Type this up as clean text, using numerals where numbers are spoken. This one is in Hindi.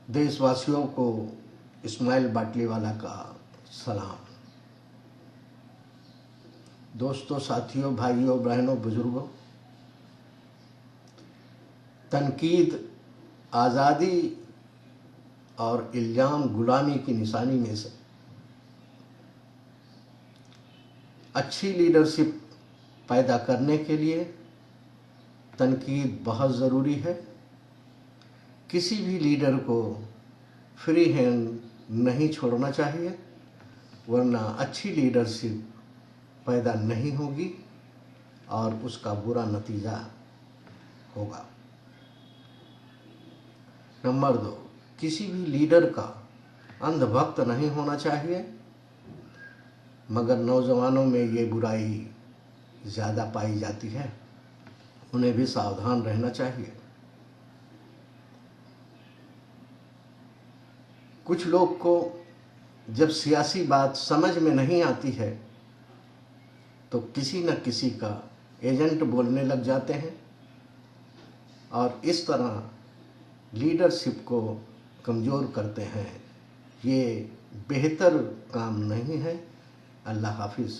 देशवासियों को इस्माइल बाटलीवाला का सलाम। दोस्तों, साथियों, भाइयों, बहनों, बुजुर्गों, तनकीद आज़ादी और इल्ज़ाम गुलामी की निशानी में से अच्छी लीडरशिप पैदा करने के लिए तनकीद बहुत ज़रूरी है। किसी भी लीडर को फ्री हैंड नहीं छोड़ना चाहिए, वरना अच्छी लीडरशिप पैदा नहीं होगी और उसका बुरा नतीजा होगा। नंबर 2, किसी भी लीडर का अंधभक्त नहीं होना चाहिए, मगर नौजवानों में ये बुराई ज़्यादा पाई जाती है, उन्हें भी सावधान रहना चाहिए। कुछ लोग को जब सियासी बात समझ में नहीं आती है तो किसी न किसी का एजेंट बोलने लग जाते हैं और इस तरह लीडरशिप को कमज़ोर करते हैं। ये बेहतर काम नहीं है। अल्लाह हाफिज़।